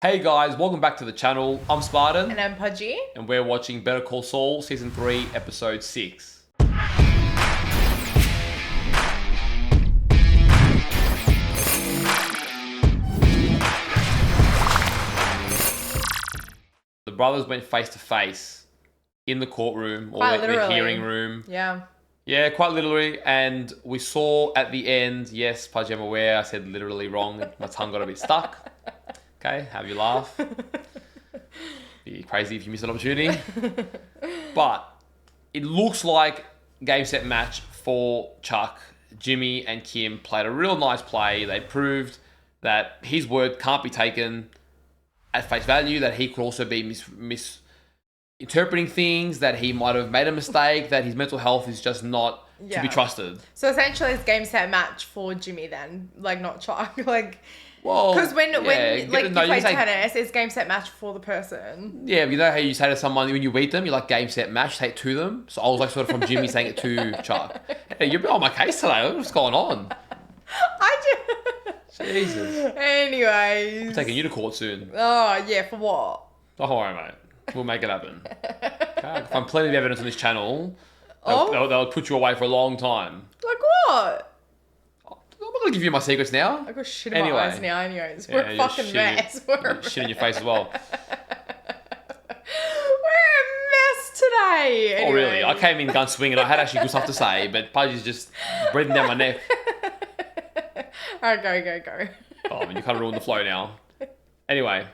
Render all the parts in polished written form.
Hey guys, welcome back to the channel. I'm Spartan. And I'm Pudgey. And we're watching Better Call Saul Season 3, Episode 6. The brothers went face to face in the courtroom, or the hearing room. Yeah. Yeah, quite literally. And we saw at the end, yes, Pudgey, I'm aware, I said literally wrong. My tongue got a bit stuck. Okay, have you laugh. Be crazy if you miss an opportunity. But it looks like game, set, match for Chuck. Jimmy and Kim played a real nice play. They proved that his word can't be taken at face value, that he could also be misinterpreting things, that he might have made a mistake, that his mental health is just not to be trusted. So essentially it's game, set, match for Jimmy then. Like, not Chuck. Well, because when you play tennis, it's game, set, match for the person. Yeah, you know how you say to someone when you beat them, you're like game, set, match, say it to them. So I was like sort of from Jimmy saying it to Chuck. Hey, you're on my case today. What's going on? Jesus. Anyways. I'm taking you to court soon. Oh, yeah, for what? Don't worry, mate. We'll make it happen. Okay? I find plenty of evidence on this channel. They'll put you away for a long time. Like what? I'm not going to give you my secrets now. I've got shit in my eyes now anyways. We're a fucking mess. Shit in your face as well. We're a mess today. Anyways. Oh, really? I came in gun swinging. I had actually good stuff to say, but Pudgey's just breathing down my neck. Alright, go. Oh, I mean, you kind of ruined the flow now. Anyway,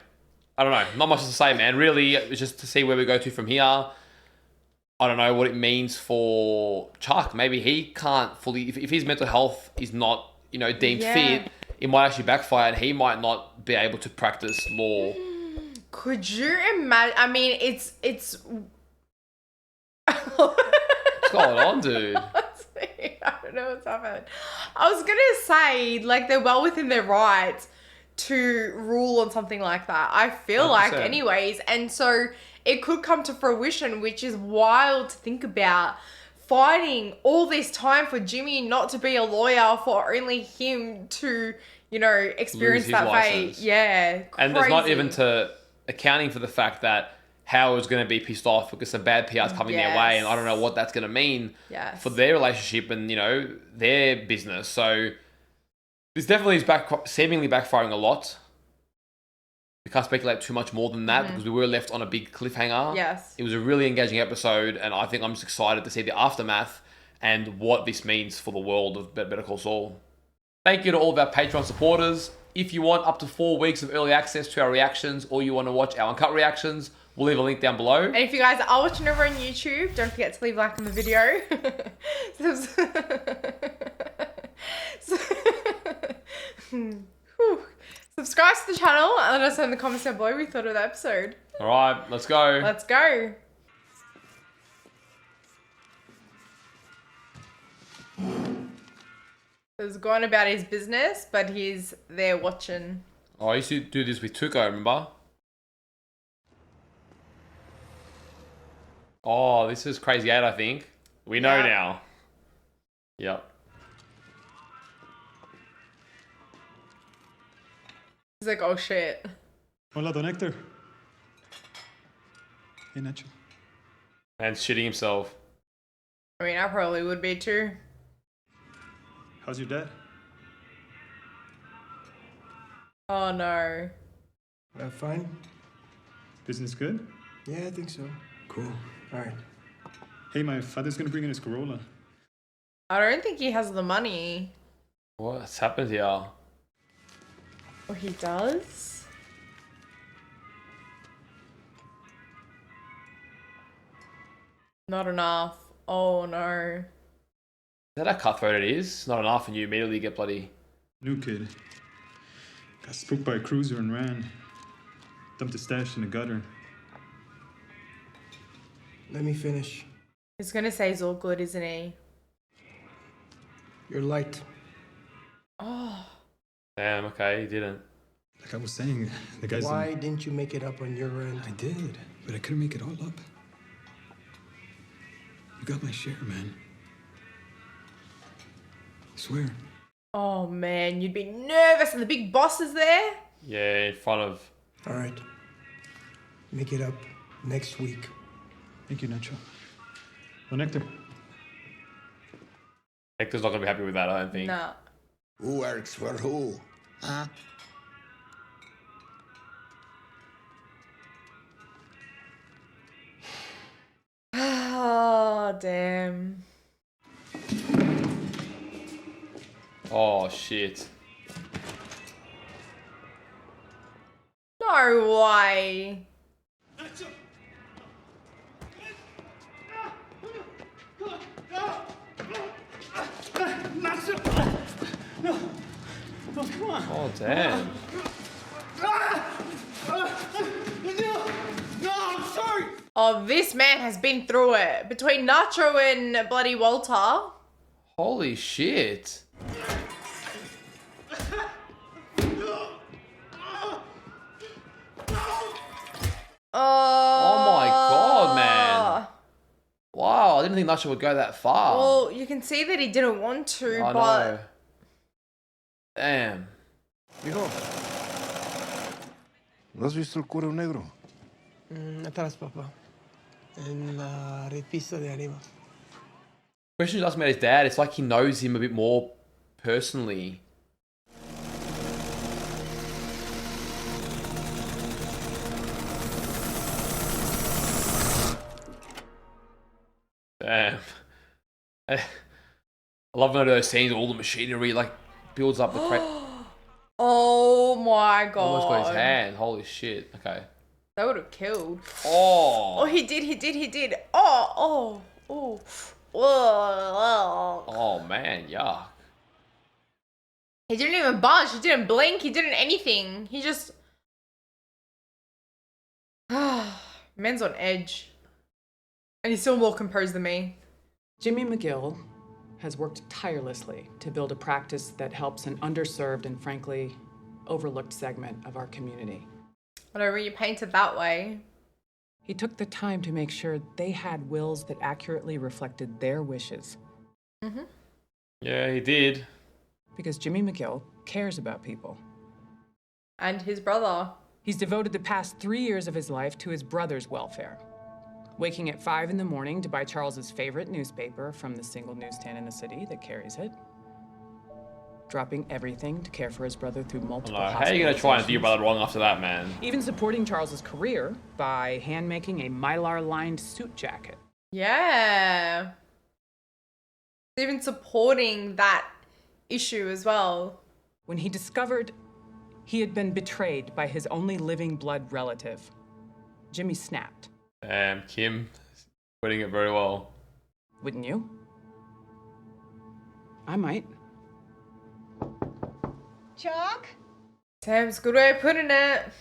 I don't know. Not much to say, man. Really, it's just to see where we go to from here. I don't know what it means for Chuck. Maybe he can't fully... If his mental health is not, deemed fit, it might actually backfire and he might not be able to practice law. Could you imagine? I mean, it's... What's going on, dude? I don't know what's happening. I was gonna say, they're well within their rights to rule on something like that. I feel 100%. like anyways. And so it could come to fruition, which is wild to think about. Fighting all this time for Jimmy not to be a lawyer, for only him to, experience that fate. Yeah, crazy. And there's not even to accounting for the fact that Howard's going to be pissed off because some bad PR's coming their way, and I don't know what that's going to mean for their relationship and, their business. So this definitely is seemingly backfiring a lot. We can't speculate too much more than that because we were left on a big cliffhanger. Yes. It was a really engaging episode, and I think I'm just excited to see the aftermath and what this means for the world of Better Call Saul. Thank you to all of our Patreon supporters. If you want up to 4 weeks of early access to our reactions, or you want to watch our uncut reactions, we'll leave a link down below. And if you guys are watching over on YouTube, don't forget to leave a like on the video. Subscribe to the channel and let us know in the comments down below what you thought of the episode. Alright, let's go. Let's go. He's going about his business, but he's there watching. Oh, I used to do this with Tuco, remember? Oh, this is Crazy 8, I think. We know now. Yep. He's like, oh shit. Hola, Don Hector. Hey, Nacho. And shitting himself. I mean, I probably would be too. How's your dad? Oh no. Fine. Business good? Yeah, I think so. Cool. All right. Hey, my father's gonna bring in his Corolla. I don't think he has the money. What's happened here? Oh, he does? Not enough. Oh no. Is that how cutthroat it is? Not enough and you immediately get bloody... New kid. Got spooked by a cruiser and ran. Dumped his stash in the gutter. Let me finish. He's gonna say he's all good, isn't he? You're light. Oh. Damn, okay, he didn't. Like I was saying, the guy's... Why didn't you make it up on your end? I did, but I couldn't make it all up. You got my share, man. I swear. Oh man, you'd be nervous and the big boss is there. Yeah, in front of All right. Make it up next week. Thank you, Nacho. Well, Nectar. Hector's not gonna be happy with that, I don't think. Nah. Who works for who? Huh? Oh, damn. Oh shit. No way. Oh damn. Oh, this man has been through it. Between Nacho and bloody Walter. Holy shit. Oh my god, man. Wow, I didn't think Nacho would go that far. Well, you can see that he didn't want to, I but... know. Damn. Hijo, ¿no has visto el cuero negro? Atrás, papá. En la repisa de arriba. Question asked about his dad. It's like he knows him a bit more personally. Damn. I love when I do those scenes, all the machinery like builds up the crate. Oh my god. Almost got his hand. Holy shit. Okay. That would have killed. Oh. Oh, he did. Oh. Whoa. Oh man, yuck. He didn't even budge. He didn't blink. He didn't anything. He just... Man's on edge. And he's still more composed than me. Jimmy McGill has worked tirelessly to build a practice that helps an underserved and frankly overlooked segment of our community. Whatever, you paint it that way. He took the time to make sure they had wills that accurately reflected their wishes. Mm-hmm. Yeah, he did. Because Jimmy McGill cares about people. And his brother. He's devoted the past 3 years of his life to his brother's welfare. Waking at 5 in the morning to buy Charles's favorite newspaper from the single newsstand in the city that carries it. Dropping everything to care for his brother through multiple How are you going to try and do your brother wrong after that, man? Even supporting Charles's career by hand-making a Mylar-lined suit jacket. Yeah. Even supporting that issue as well. When he discovered he had been betrayed by his only living blood relative, Jimmy snapped. Damn, Kim putting it very well. Wouldn't you? I might. Chuck? Sam's good way of putting it.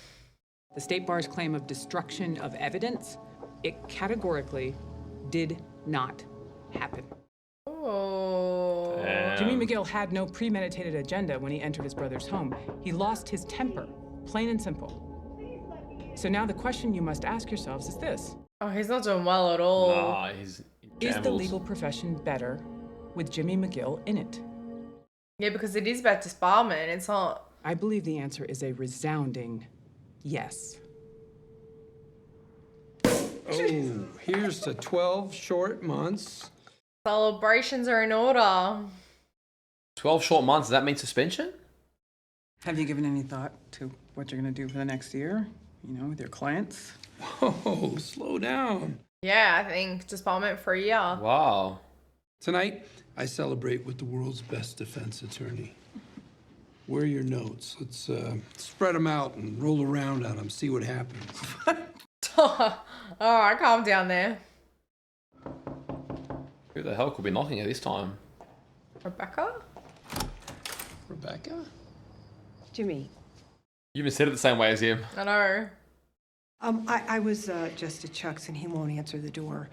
The State Bar's claim of destruction of evidence, it categorically did not happen. Oh. Damn. Jimmy McGill had no premeditated agenda when he entered his brother's home. He lost his temper, plain and simple. So now the question you must ask yourselves is this. Oh, he's not doing well at all. Nah, he's in Is the shambles. legal profession better with Jimmy McGill in it? Yeah, because it is about disbarment. It's not... I believe the answer is a resounding yes. Oh, here's to 12 short months. Celebrations are in order. 12 short months, does that mean suspension? Have you given any thought to what you're going to do for the next year? You know, with your clients? Whoa, slow down. Yeah, I think disbarment for a year. Wow. Tonight, I celebrate with the world's best defense attorney. Where are your notes? Let's spread them out and roll around on them, see what happens. Alright, calm down there. Who the hell could be knocking at this time? Rebecca? Rebecca? Jimmy, You even said it the same way as him. I know. I was just at Chuck's and he won't answer the door.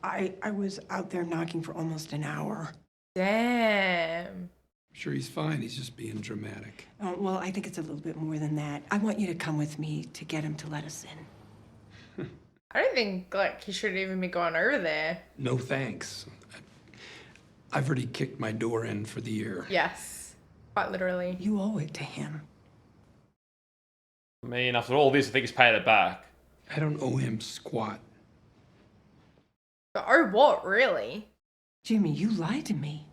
I was out there knocking for almost an hour. Damn. I'm sure he's fine. He's just being dramatic. Oh, well, I think it's a little bit more than that. I want you to come with me to get him to let us in. I don't think, like, he should even be going over there. No thanks. I've already kicked my door in for the year. Yes. Quite literally. You owe it to him. I mean, after all this, I think he's paid it back. I don't owe him squat. But oh, what, really? Jimmy, you lied to me.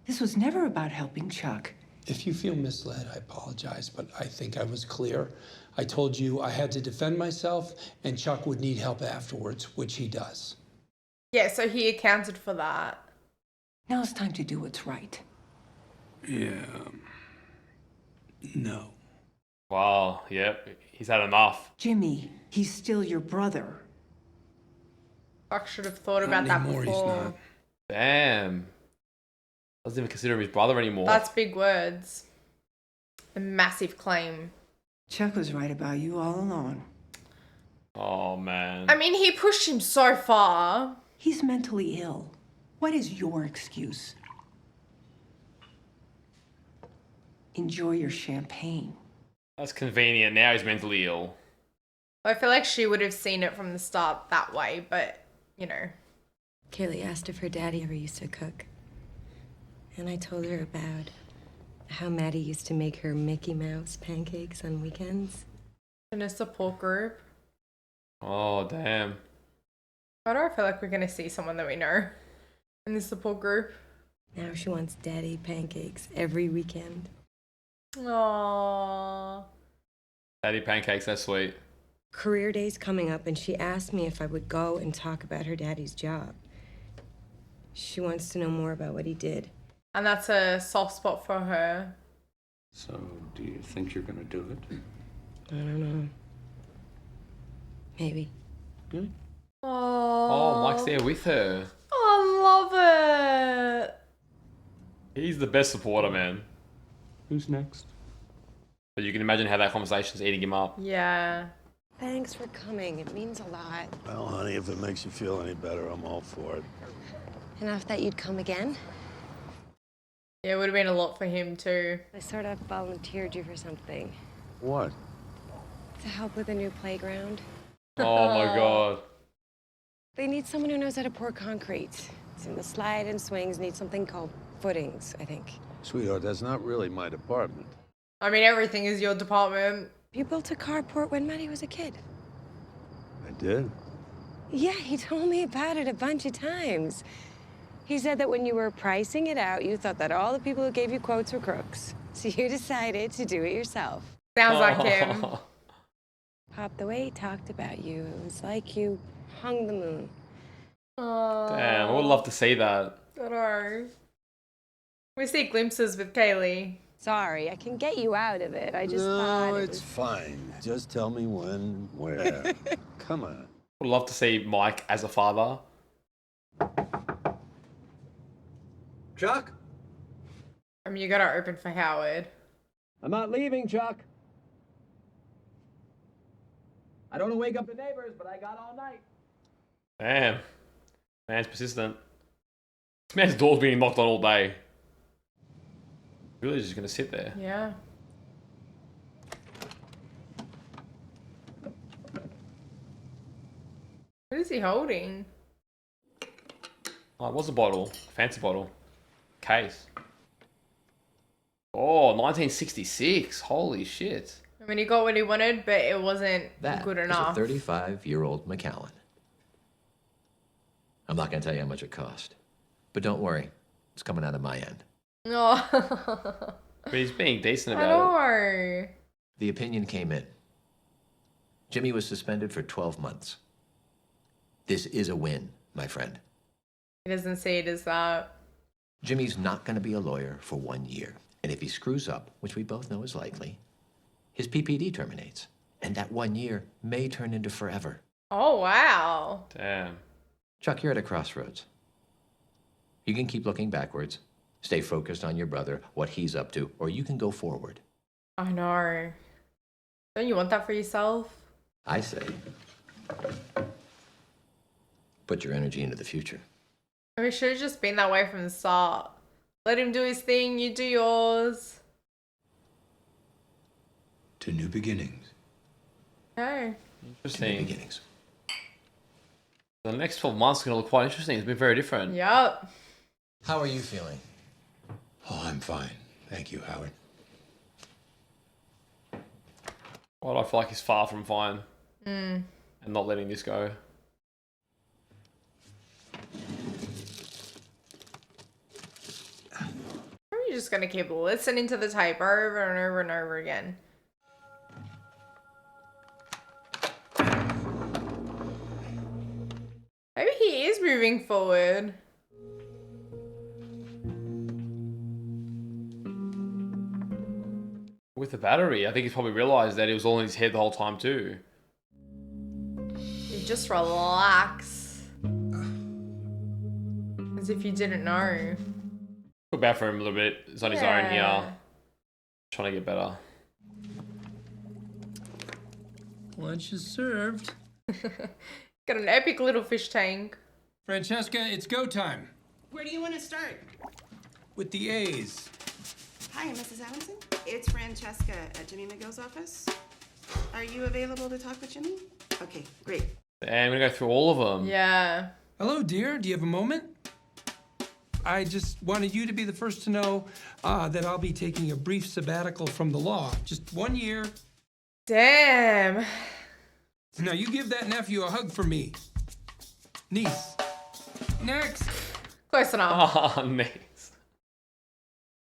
This was never about helping Chuck. If you feel misled, I apologize, but I think I was clear. I told you I had to defend myself, and Chuck would need help afterwards, which he does. Yeah, so he accounted for that. Now it's time to do what's right. Yeah. No. Wow, yep, he's had enough. Jimmy, he's still your brother. Fuck, should have thought about Not that anymore, before. he's not. Damn. Doesn't even consider him his brother anymore. That's big words. A massive claim. Chuck was right about you all along. Oh, man. I mean, he pushed him so far. He's mentally ill. What is your excuse? Enjoy your champagne. That's convenient. Now he's mentally ill. I feel like she would have seen it from the start that way, but, you know. Kaylee asked if her daddy ever used to cook. And I told her about how Maddie used to make her Mickey Mouse pancakes on weekends. In a support group. Oh, damn. Why do I feel like we're going to see someone that we know in this support group? Now she wants daddy pancakes every weekend. Aww. Daddy pancakes, that's sweet. Career day's coming up, and she asked me if I would go and talk about her daddy's job. She wants to know more about what he did. And that's a soft spot for her. So, do you think you're gonna do it? I don't know. Maybe. Good. Oh, Mike's there with her. I love it. He's the best supporter, man. Who's next? But you can imagine how that conversation's eating him up. Yeah. Thanks for coming. It means a lot. Well, honey, if it makes you feel any better, I'm all for it. Enough that you'd come again. Yeah, it would have been a lot for him too. I sort of volunteered you for something. What? To help with a new playground. Oh my god. They need someone who knows how to pour concrete. And the slide and swings need something called footings, I think. Sweetheart, that's not really my department. I mean, everything is your department. You built a carport when Maddie was a kid. I did. Yeah, he told me about it a bunch of times. He said that when you were pricing it out, you thought that all the people who gave you quotes were crooks. So you decided to do it yourself. Sounds like him. Pop, the way he talked about you, it was like you hung the moon. Aww. Damn, I would love to see that. I know. We see glimpses with Kaylee. Sorry, I can get you out of it. I just No, thought it it's was... fine. Just tell me when, where. Come on. Would love to see Mike as a father. Chuck? I mean, you gotta open for Howard. I'm not leaving, Chuck. I don't want to wake up the neighbors, but I got all night. Damn. Man's persistent. This man's door's being knocked on all day. Really just gonna sit there. Yeah. What is he holding? Oh, it was a bottle. Fancy bottle. Case. Oh, 1966. Holy shit. I mean, he got what he wanted, but it wasn't That good is enough. a 35-year-old Macallan. I'm not going to tell you how much it cost. But don't worry. It's coming out of my end. No. But he's being decent I about it. know. The opinion came in. Jimmy was suspended for 12 months. This is a win, my friend. He doesn't see it as that. Jimmy's not going to be a lawyer for 1 year. And if he screws up, which we both know is likely, his PPD terminates. And that 1 year may turn into forever. Oh, wow. Damn. Chuck, you're at a crossroads. You can keep looking backwards, stay focused on your brother, what he's up to, or you can go forward. I know. Don't you want that for yourself? I say, put your energy into the future. I mean, it should have just been that way from the start. Let him do his thing, you do yours. To new beginnings. Okay. Interesting. New beginnings. The next 12 months are going to look quite interesting. It's been very different. Yup. How are you feeling? Oh, I'm fine. Thank you, Howard. Well, I feel like he's far from fine. Mm. And not letting this go. Or are you just gonna keep listening to the tape over and over and over again? Maybe he is moving forward. With the battery, I think he's probably realised that it was all in his head the whole time too. You just relax. As if you didn't know. Feel bad for him a little bit. He's on his own here. Trying to get better. Lunch is served. Got an epic little fish tank. Francesca, it's go time. Where do you want to start? With the A's. Hi, Mrs. Adamson. It's Francesca at Jimmy McGill's office. Are you available to talk with Jimmy? Okay, great. And we're gonna go through all of them. Yeah. Hello, dear. Do you have a moment? I just wanted you to be the first to know that I'll be taking a brief sabbatical from the law. Just 1 year. Damn. Now you give that nephew a hug for me. Niece. Next. Close enough. Oh, nice.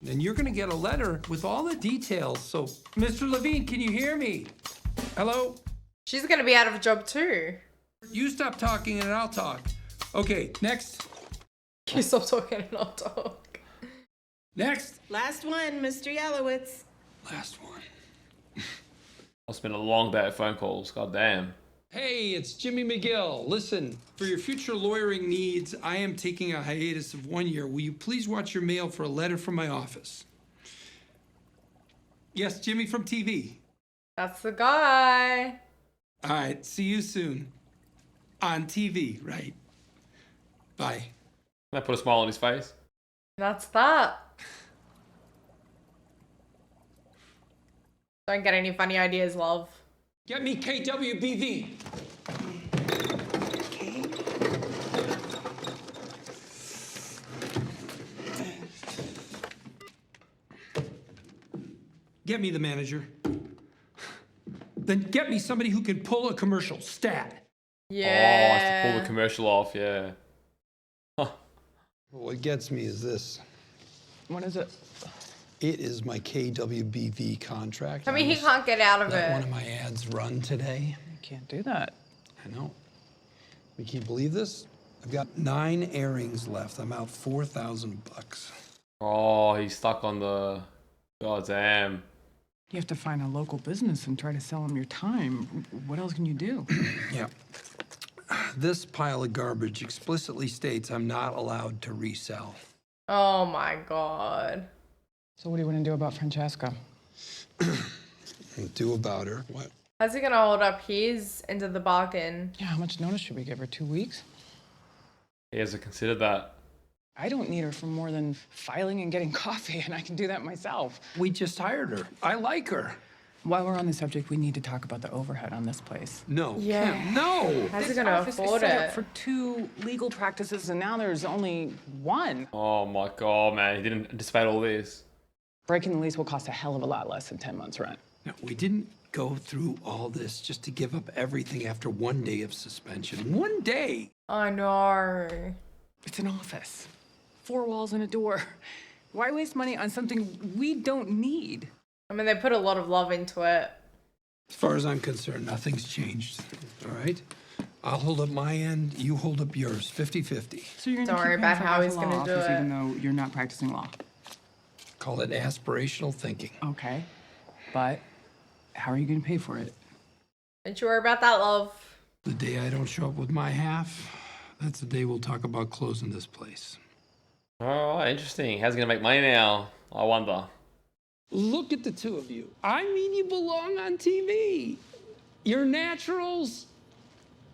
Then you're gonna get a letter with all the details. So, Mr. Levine, can you hear me? Hello? She's gonna be out of a job too. You stop talking and I'll talk. Okay, next. You stop talking and I'll talk. Next. Last one, Mr. Yellowitz. Last one. It's been a long day of phone calls. God damn. Hey, it's Jimmy McGill. Listen, for your future lawyering needs, I am taking a hiatus of 1 year. Will you please watch your mail for a letter from my office? Yes, Jimmy from TV. That's the guy. All right, see you soon. On TV, right? Bye. Can I put a smile on his face? That's that. Don't get any funny ideas, love. Get me KWBV. Okay. Get me the manager. Then get me somebody who can pull a commercial. Stat. Yeah. Oh, I have to pull the commercial off, yeah. What gets me is this. What is it? It is my KWBV contract. I mean, he can't get out of Let it. one of my ads run today. You can't do that. I know. Can you believe this? I've got 9 airings left. I'm out $4,000. Oh, he's stuck on the... God damn. You have to find a local business and try to sell them your time. What else can you do? Yeah. This pile of garbage explicitly states I'm not allowed to resell. Oh my god. So what do you want to do about Francesca? Do about her? What? How's he gonna hold up his end of the bargain? Yeah, how much notice should we give her? 2 weeks? He hasn't considered that. I don't need her for more than filing and getting coffee, and I can do that myself. We just hired her. I like her. While we're on the subject, we need to talk about the overhead on this place. No. Yeah. Kim, no. How's he This gonna office afford is set it? up for 2 legal practices, and now there's only 1. Oh my god, man. He didn't anticipate all this. Breaking the lease will cost a hell of a lot less than 10 months' rent. No, we didn't go through all this just to give up everything after 1 day of suspension. 1 day. I know. It's an office. 4 walls and a door. Why waste money on something we don't need? I mean, they put a lot of love into it. As far as I'm concerned, nothing's changed. All right? I'll hold up my end, you hold up yours, 50-50. So you're Don't gonna worry keep about paying how for he's the gonna law do office it. even though you're not practicing law. Call it aspirational thinking. Okay, but how are you gonna pay for it? Don't you worry about that, love. The day I don't show up with my half, that's the day we'll talk about closing this place. Oh, interesting. How's he gonna make money now? I wonder. Look at the two of you. I mean, you belong on TV. You're naturals.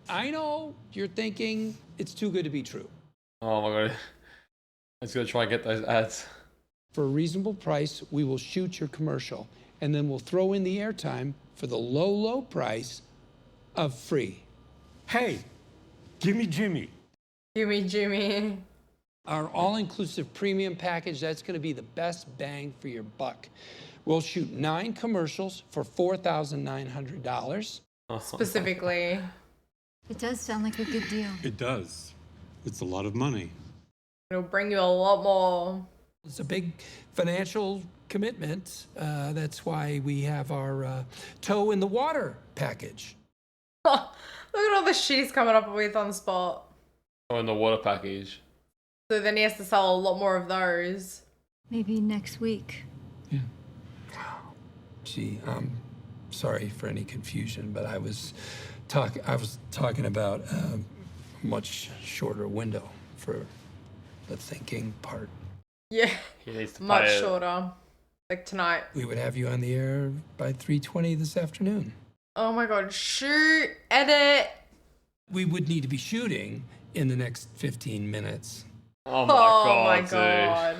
I know you're thinking it's too good to be true. Oh my god. I just gotta try and get those ads. For a reasonable price, we will shoot your commercial, and then we'll throw in the airtime for the low, low price of free. Hey, give me Jimmy. Jimmy. Our all-inclusive premium package, that's going to be the best bang for your buck. We'll shoot 9 commercials for $4,900. Specifically. It does sound like a good deal. It does. It's a lot of money. It'll bring you a lot more. It's a big financial commitment. That's why we have our toe in the water package. Look at all the shit he's coming up with on the spot. Oh, in the water package. So then he has to sell a lot more of those. Maybe next week. Gee, I'm sorry for any confusion, but I was talking about a much shorter window for the thinking part. Yeah. He needs to much pay it. shorter. Like tonight. We would have you on the air by 3:20 this afternoon. Oh my god, shoot, edit. We would need to be shooting in the next 15 minutes. Oh my god, dude. God.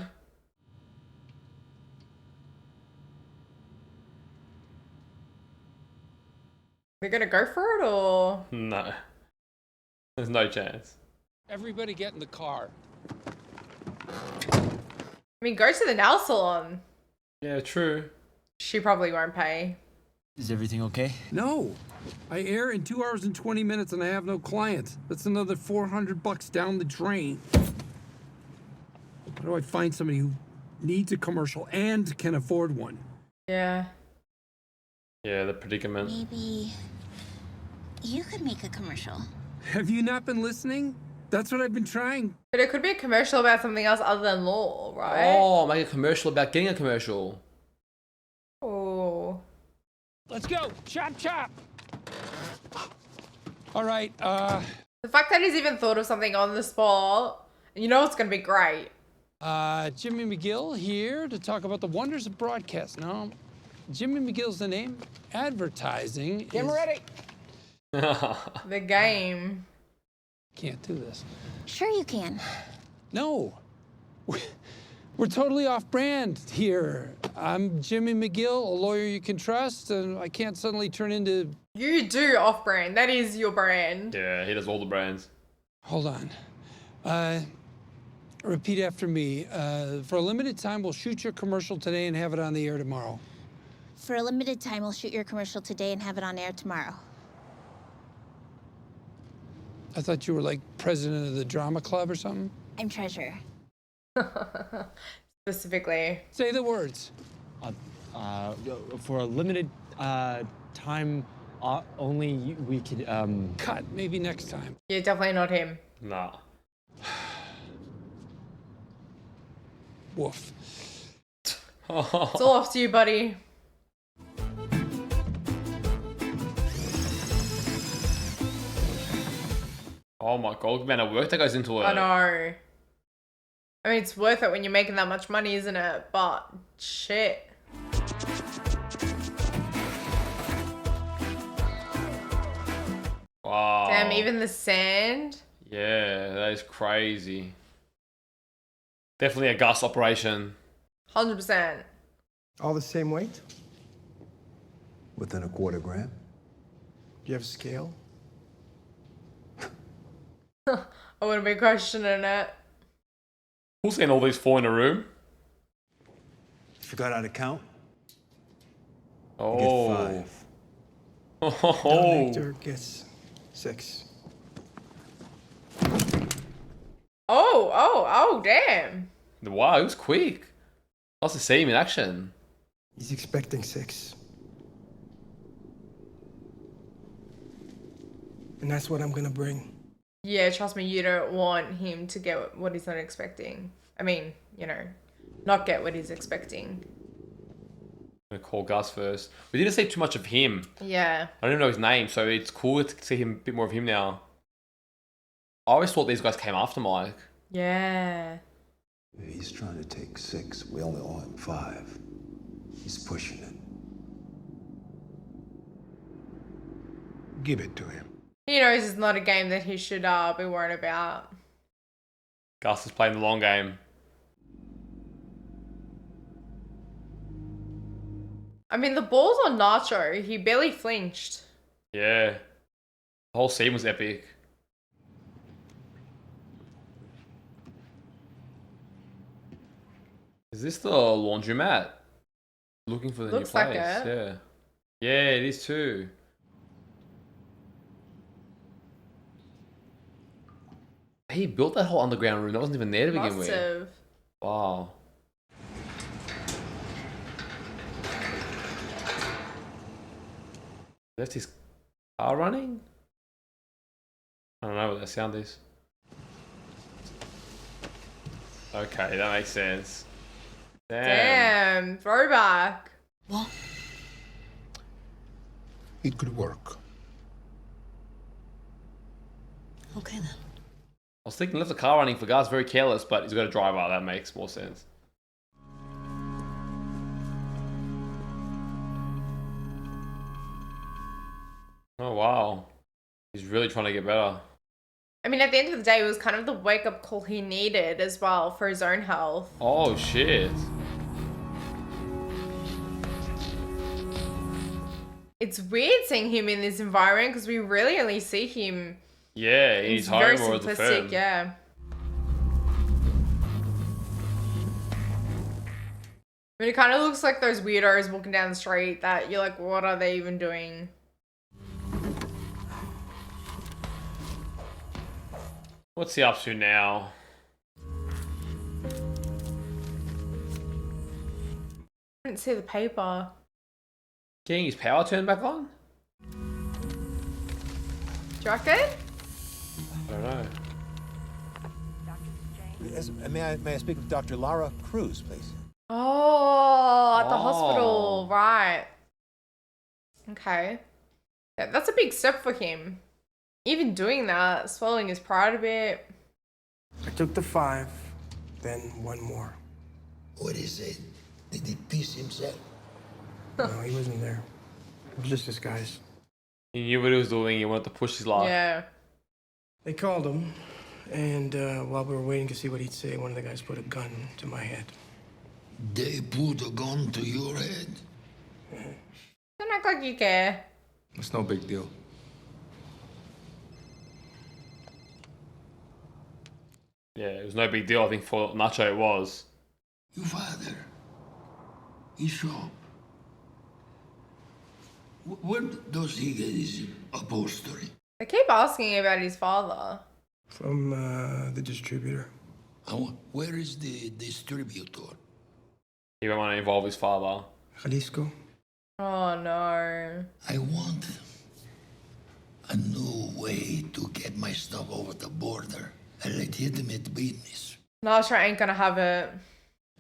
We're gonna go for it or? No. There's no chance. Everybody get in the car. I mean, go to the nail salon. Yeah, true. She probably won't pay. Is everything okay? No. I air in 2 hours and 20 minutes and I have no clients. That's another $400 down the drain. How do I find somebody who needs a commercial and can afford one? Yeah. Yeah, the predicament. Maybe you could make a commercial. Have you not been listening? That's what I've been trying. But it could be a commercial about something else other than law, right? Oh, make a commercial about getting a commercial. Oh. Let's go. Chop, chop. All right. The fact that he's even thought of something on the spot, you know it's gonna be great. Jimmy McGill here to talk about the wonders of broadcast. No, Jimmy McGill's the name. Advertising Get is... ready. The game. Can't do this. Sure you can. No. We're totally off-brand here. I'm Jimmy McGill, a lawyer you can trust, and I can't suddenly turn into... You do off-brand. That is your brand. Yeah, he does all the brands. Hold on. Repeat after me. For a limited time, we'll shoot your commercial today and have it on the air tomorrow. For a limited time, we'll shoot your commercial today and have it on air tomorrow. I thought you were like president of the drama club or something. I'm treasurer. Specifically. Say the words. For a limited time only, we could Cut. Maybe next time. Yeah, definitely not him. Nah. Woof. It's all up to you, buddy. Oh my god, the amount of work that goes into it. I know. I mean, it's worth it when you're making that much money, isn't it? But shit. Wow. Damn, even the sand. Yeah, that is crazy. Definitely a gas operation. 100%. All the same weight? Within a quarter gram? Do you have a scale? I wouldn't be questioning it. Who's getting all these four in a room? Forgot how to count? Oh. You get 5. Oh. Victor gets 6. Oh, damn. Wow, he was quick. Nice to see him in action. He's expecting 6. And that's what I'm gonna bring. Yeah, trust me, you don't want him to get what he's not expecting. I mean, you know, not get what he's expecting. I'm gonna call Gus first. We didn't see too much of him. Yeah. I don't even know his name, so it's cool to see him a bit more of him now. I always thought these guys came after Mike. Yeah. He's trying to take 6. We only owe him 5. He's pushing it. Give it to him. He knows it's not a game that he should be worried about. Gus is playing the long game. I mean, the balls on Nacho, he barely flinched. Yeah. The whole scene was epic. Is this the laundromat? Looking for the Looks new like place. it. Yeah. Yeah, it is too. He built that whole underground room. That wasn't even there to begin Must with. have. Wow. Left his car running? I don't know what that sound is. Okay, that makes sense. Damn, throwback. What? It could work. Okay then. I was thinking left the car running for Gar's very careless, but he's got a driver. That makes more sense. Oh wow. He's really trying to get better. I mean, at the end of the day, it was kind of the wake-up call he needed as well for his own health. Oh shit. It's weird seeing him in this environment because we really only see him. Yeah, in his home or at the firm. Yeah. I mean, it kind of looks like those weirdos walking down the street that you're like, what are they even doing? What's he up to now? I didn't see the paper. Getting his power turned back on? Do you reckon? I don't know. May I speak with Dr. Lara Cruz, please? Oh, at the hospital, right. Okay. Yeah, that's a big step for him. Even doing that, swallowing his pride a bit. I took the 5, then 1 more. What is it? Did he piss himself? No, he wasn't there. It was just disguise. He knew what he was doing. He wanted to push his luck. Yeah. They called him, and while we were waiting to see what he'd say, one of the guys put a gun to my head. They put a gun to your head? Don't act like you care. It's no big deal. Yeah, it was no big deal. I think for Nacho it was. Your father, his shop. Where does he get his upholstery? I keep asking about his father. From the distributor. Where is the distributor? He won't want to involve his father. Jalisco. Oh no. I want a new way to get my stuff over the border. A legitimate business. Nacho ain't gonna have it.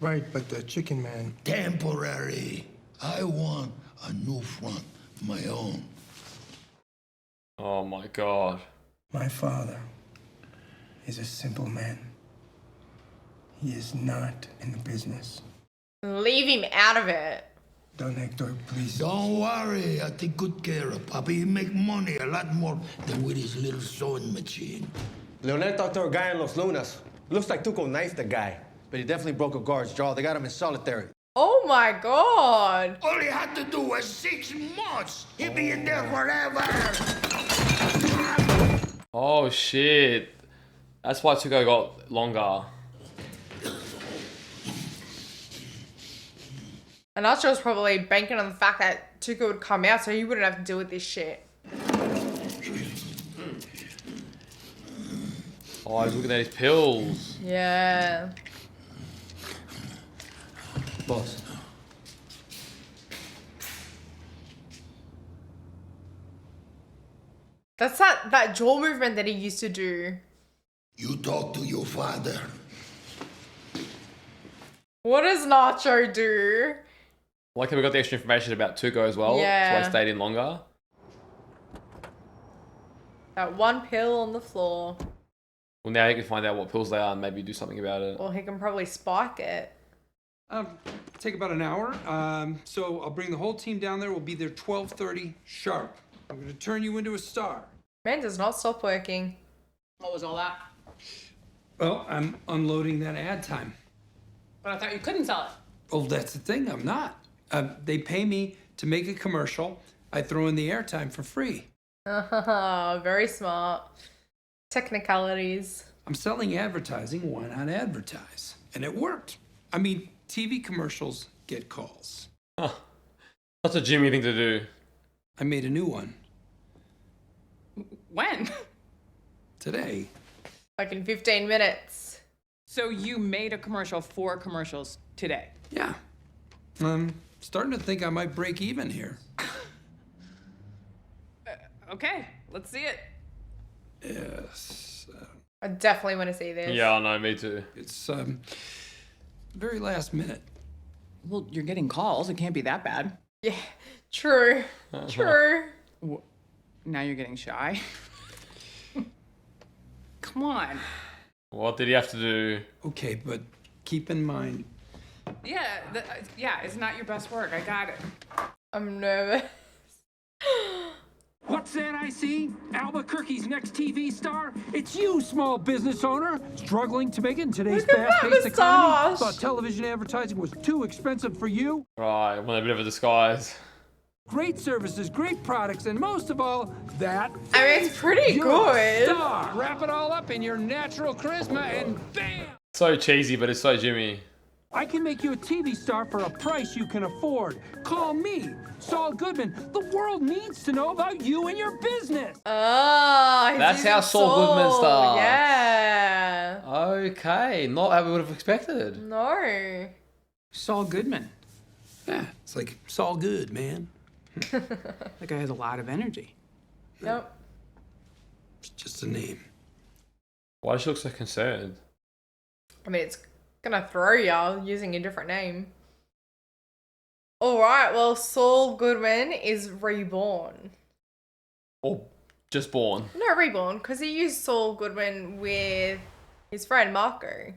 Right, but the chicken man. Temporary. I want a new front, my own. Oh my god. My father is a simple man. He is not in the business. Leave him out of it. Don Hector, please. Don't worry, I take good care of Papi. He make money a lot more than with his little sewing machine. Leonel talked to a guy in Los Lunas. Looks like Tuco knifed the guy, but he definitely broke a guard's jaw. They got him in solitary. Oh my god. All he had to do was 6 months. He'd be in there forever. Oh shit. That's why Tuco got longer. And Nacho's probably banking on the fact that Tuco would come out so he wouldn't have to deal with this shit. Oh, he's looking at his pills. Yeah. Boss. That's that jaw movement that he used to do. You talk to your father. What does Nacho do? Like we got the extra information about Tuco as well. Yeah. So I stayed in longer. That one pill on the floor. Well, now he can find out what pills they are and maybe do something about it. Or he can probably spike it. Take about an hour. So I'll bring the whole team down there. We'll be there 12:30 sharp. I'm gonna turn you into a star. Man does not stop working. What was all that? Well, I'm unloading that ad time. But I thought you couldn't sell it. Oh, that's the thing. I'm not. They pay me to make a commercial. I throw in the airtime for free. Very smart. Technicalities. I'm selling advertising. Why not advertise? And it worked. I mean, TV commercials get calls. That's a Jimmy thing to do. I made a new one. When? Today. Like in 15 minutes. So you made a commercial for commercials today? Yeah. I'm starting to think I might break even here. Okay, let's see it. Yes. I definitely want to see this. Yeah, I know, me too. It's very last minute. Well, you're getting calls. It can't be that bad. Yeah, true. True. Now you're getting shy. Come on. What did he have to do? Okay, but keep in mind. Yeah, it's not your best work. I got it. I'm nervous. What's that I see? Albuquerque's next TV star? It's you, small business owner, struggling to make it in today's Look at that fast-paced economy. moustache. Thought television advertising was too expensive for you? Right, want a bit of a disguise. Great services, great products, and most of all, that I mean, it's pretty you're good. A star. Wrap it all up in your natural charisma, and bam! So cheesy, but it's so Jimmy. I can make you a TV star for a price you can afford. Call me, Saul Goodman. The world needs to know about you and your business. Oh, That's how Saul Goodman starts. Yeah. Okay, not how we would have expected. No. Saul Goodman. Yeah, it's like Saul Good, man. That guy has a lot of energy. Nope. It's just a name. Why does she look so concerned? I mean, it's gonna throw ya using a different name. Alright, well, Saul Goodman is reborn. Or just born. No, reborn, because he used Saul Goodman with his friend Marco.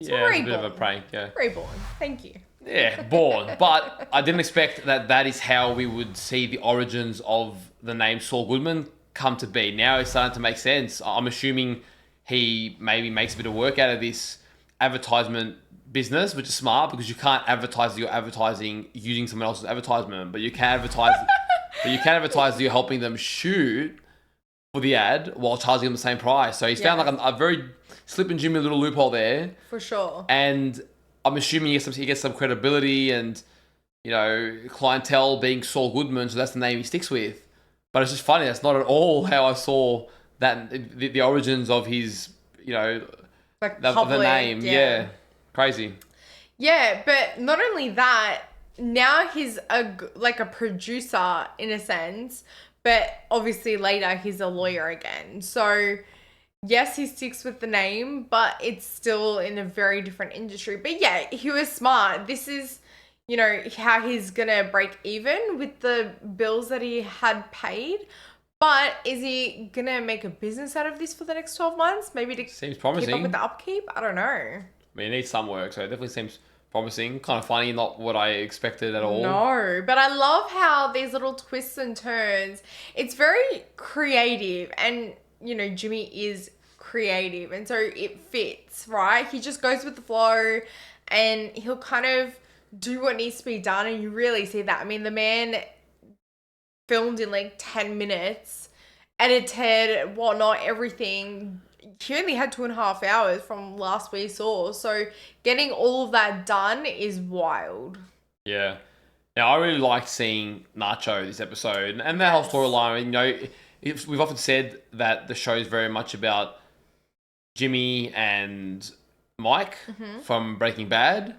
So Yeah, it's a bit of a reborn. prank, yeah. Reborn, thank you. Yeah, born. But I didn't expect that is how we would see the origins of the name Saul Goodman come to be. Now it's starting to make sense. I'm assuming he maybe makes a bit of work out of this advertisement business, which is smart because you can't advertise your advertising using someone else's advertisement, but you can advertise that you're helping them shoot for the ad while charging them the same price. So he's found like a very slip and Jimmy little loophole there. For sure. And I'm assuming he gets some credibility and, you know, clientele being Saul Goodman, so that's the name he sticks with. But it's just funny, that's not at all how I saw that the origins of his, you know, Like the name. Yeah. Crazy. Yeah, but not only that, now he's like a producer in a sense, but obviously later he's a lawyer again. So yes, he sticks with the name, but it's still in a very different industry. But yeah, he was smart. This is, you know, how he's gonna break even with the bills that he had paid. But is he gonna make a business out of this for the next 12 months? Maybe to Seems promising. keep up with the upkeep? I don't know. I mean, it needs some work, so it definitely seems promising. Kind of funny, not what I expected at all. No, but I love how these little twists and turns, it's very creative, and, you know, Jimmy is creative, and so it fits, right? He just goes with the flow, and he'll kind of do what needs to be done, and you really see that. I mean, the man filmed in like 10 minutes, edited, whatnot, everything. He only had 2.5 hours from last we saw, so getting all of that done is wild. Yeah. Now, I really liked seeing Nacho this episode, and that whole storyline. You know, we've often said that the show is very much about Jimmy and Mike from Breaking Bad,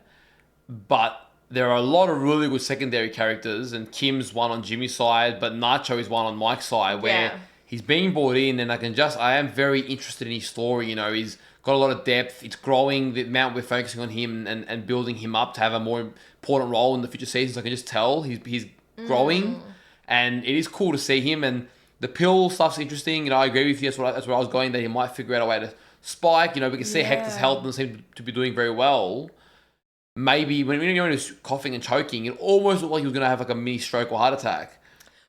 but there are a lot of really good secondary characters, and Kim's one on Jimmy's side, but Nacho is one on Mike's side, where he's being brought in, and I am very interested in his story. You know, he's got a lot of depth. It's growing. The amount we're focusing on him and building him up to have a more important role in the future seasons. I can just tell he's growing, and it is cool to see him. And the pill stuff's interesting. You know, I agree with you. That's where I was going. That he might figure out a way to spike. You know, we can see Hector's health doesn't seem to be doing very well. Maybe when he was coughing and choking, it almost looked like he was going to have like a mini stroke or heart attack.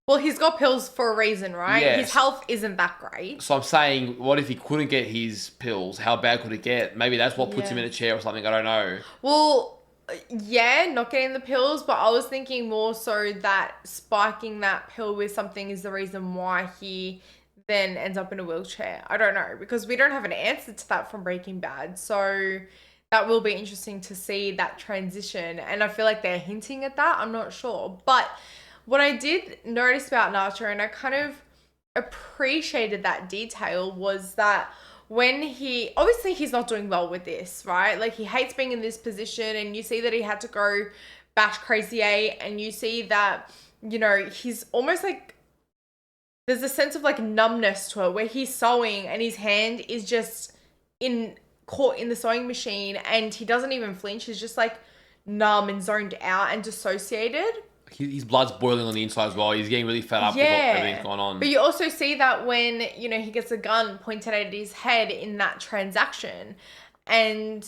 Well, he's got pills for a reason, right? Yes. His health isn't that great. So I'm saying, what if he couldn't get his pills? How bad could it get? Maybe that's what puts him in a chair or something. I don't know. Well, yeah, not getting the pills, but I was thinking more so that spiking that pill with something is the reason why he then ends up in a wheelchair. I don't know, because we don't have an answer to that from Breaking Bad. So that will be interesting to see that transition. And I feel like they're hinting at that. I'm not sure. But what I did notice about Nacho, and I kind of appreciated that detail, was that when obviously he's not doing well with this, right? Like, he hates being in this position, and you see that he had to go bash Crazy 8, and you see that, you know, he's almost like, there's a sense of like numbness to it, where he's sewing and his hand is just caught in the sewing machine, and he doesn't even flinch. He's just like numb and zoned out and dissociated. His blood's boiling on the inside as well. He's getting really fed up with everything's going on. But you also see that when, you know, he gets a gun pointed at his head in that transaction. And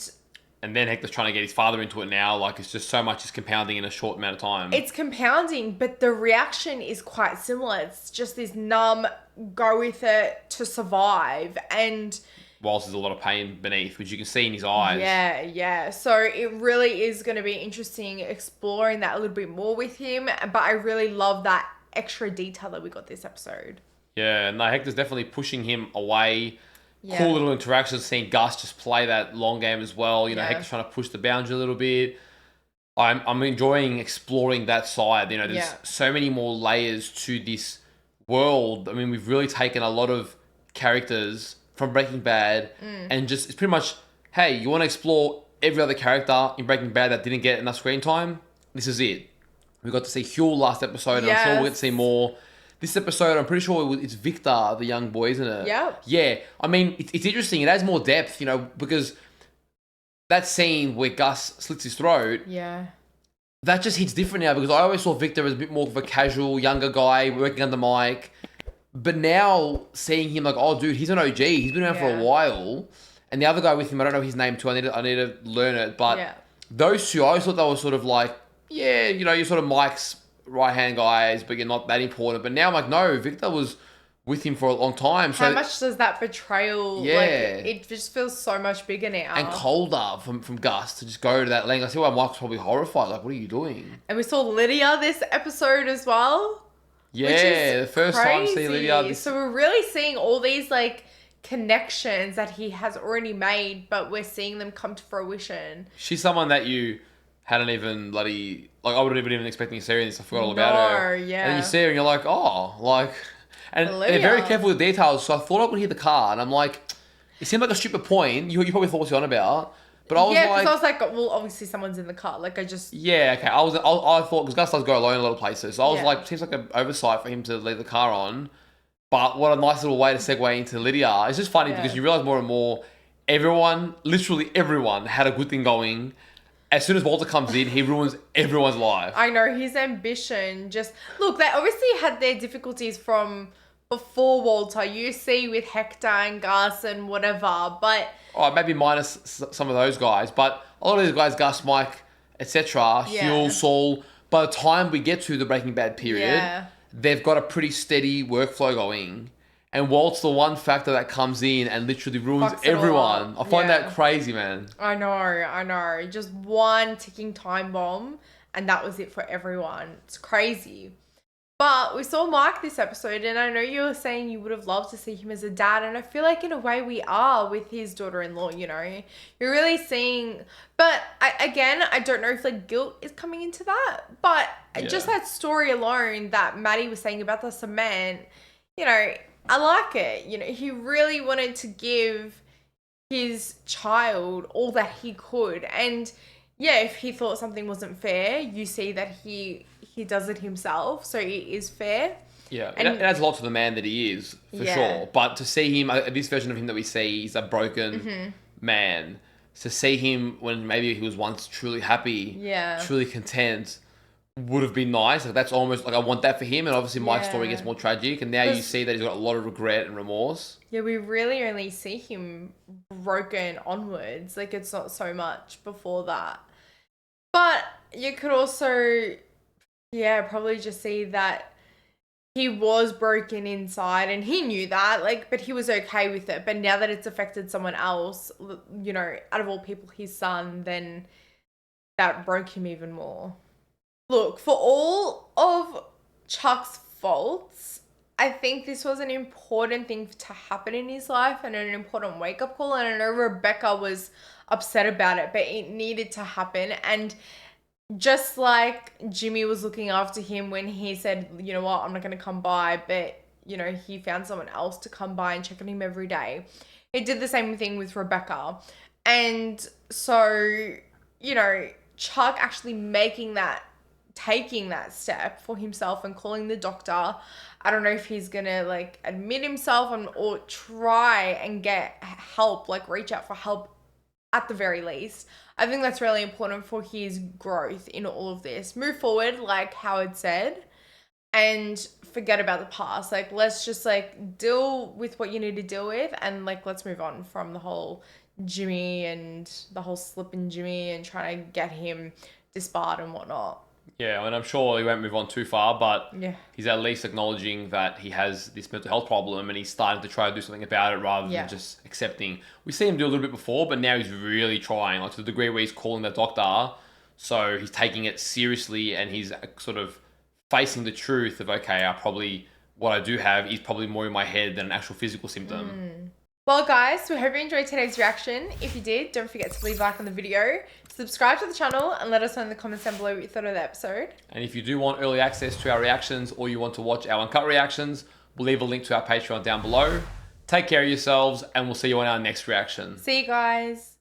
then Hector's trying to get his father into it now. Like, it's just so much is compounding in a short amount of time. It's compounding, but the reaction is quite similar. It's just this numb, go with it to survive. And whilst there's a lot of pain beneath, which you can see in his eyes. Yeah. So it really is going to be interesting exploring that a little bit more with him. But I really love that extra detail that we got this episode. Yeah, no, Hector's definitely pushing him away. Yeah. Cool little interactions, seeing Gus just play that long game as well. You know, Hector's trying to push the boundary a little bit. I'm enjoying exploring that side. You know, there's so many more layers to this world. I mean, we've really taken a lot of characters from Breaking Bad and just, it's pretty much, hey, you want to explore every other character in Breaking Bad that didn't get enough screen time? This is it. We got to see Huel last episode, and I'm sure we'll get to see more. This episode, I'm pretty sure it's Victor, the young boy, isn't it? Yep. Yeah. I mean, it's interesting. It adds more depth, you know, because that scene where Gus slits his throat, that just hits different now, because I always saw Victor as a bit more of a casual, younger guy working under Mike. But now seeing him like, oh, dude, he's an OG. He's been around for a while. And the other guy with him, I don't know his name too. I need to learn it. But those two, I always thought they were sort of like, yeah, you know, you're sort of Mike's right-hand guys, but you're not that important. But now I'm like, no, Victor was with him for a long time. So how much does that betrayal, like, it just feels so much bigger now. And colder from Gus to just go to that length. I see why Mike's probably horrified. Like, what are you doing? And we saw Lydia this episode as well. Yeah, the first time seeing Lydia. So we're really seeing all these like connections that he has already made, but we're seeing them come to fruition. She's someone that you hadn't even bloody, like, I wouldn't even expecting to see her in this. I forgot all about her. Yeah. And then you see her and you're like, oh, like, and they're very careful with details. So I thought I would hear the car, and I'm like, it seemed like a stupid point. You probably thought what you're on about. But I was because I was like, well, obviously someone's in the car. Like, I just... Yeah, okay. I thought, because Gus does go alone in a lot of places. So I was like, seems like an oversight for him to leave the car on. But what a nice little way to segue into Lydia. It's just funny because you realise more and more, literally everyone had a good thing going. As soon as Walter comes in, he ruins everyone's life. I know, his ambition just... Look, they obviously had their difficulties from before Walter. You see with Hector and Gus and whatever, but... Oh, maybe minus some of those guys, but a lot of these guys, Gus, Mike, etc., Huel, Saul, by the time we get to the Breaking Bad period, they've got a pretty steady workflow going. And Walt's the one factor that comes in and literally ruins everyone. I find that crazy, man. I know. Just one ticking time bomb, and that was it for everyone. It's crazy. But we saw Mike this episode, and I know you were saying you would have loved to see him as a dad, and I feel like in a way we are with his daughter-in-law, you know. You're really seeing... But, I don't know if, like, guilt is coming into that, but just that story alone that Maddie was saying about the cement, you know, I like it. You know, he really wanted to give his child all that he could, and... Yeah, if he thought something wasn't fair, you see that he does it himself, so it is fair. Yeah, and it adds a lot to the man that he is, for sure. But to see him, this version of him that we see, he's a broken man. To see him when maybe he was once truly happy, truly content, would have been nice. Like, that's almost like I want that for him. And obviously Mike's story gets more tragic, and now you see that he's got a lot of regret and remorse. Yeah, we really only see him broken onwards. Like, it's not so much before that. But you could also, probably just see that he was broken inside, and he knew that, like, but he was okay with it. But now that it's affected someone else, you know, out of all people, his son, then that broke him even more. Look, for all of Chuck's faults, I think this was an important thing to happen in his life and an important wake-up call. And I know Rebecca was upset about it, but it needed to happen. And just like Jimmy was looking after him when he said, you know what, I'm not going to come by, but, you know, he found someone else to come by and check on him every day. He did the same thing with Rebecca. And so, you know, Chuck actually taking that step for himself and calling the doctor. I don't know if he's gonna like admit himself or try and get help, like reach out for help at the very least. I think that's really important for his growth in all of this. Move forward, like Howard said, and forget about the past. Like, let's just like deal with what you need to deal with, and like let's move on from the whole Jimmy and the whole slipping Jimmy and trying to get him disbarred and whatnot. Yeah, and I'm sure he won't move on too far, but yeah, he's at least acknowledging that he has this mental health problem and he's starting to try to do something about it rather than just accepting. We see him do a little bit before, but now he's really trying, like to the degree where he's calling the doctor. So he's taking it seriously and he's sort of facing the truth of, okay, what I do have is probably more in my head than an actual physical symptom. Well, guys, we hope you enjoyed today's reaction. If you did, don't forget to leave a like on the video, subscribe to the channel, and let us know in the comments down below what you thought of the episode. And if you do want early access to our reactions or you want to watch our uncut reactions, we'll leave a link to our Patreon down below. Take care of yourselves, and we'll see you on our next reaction. See you guys.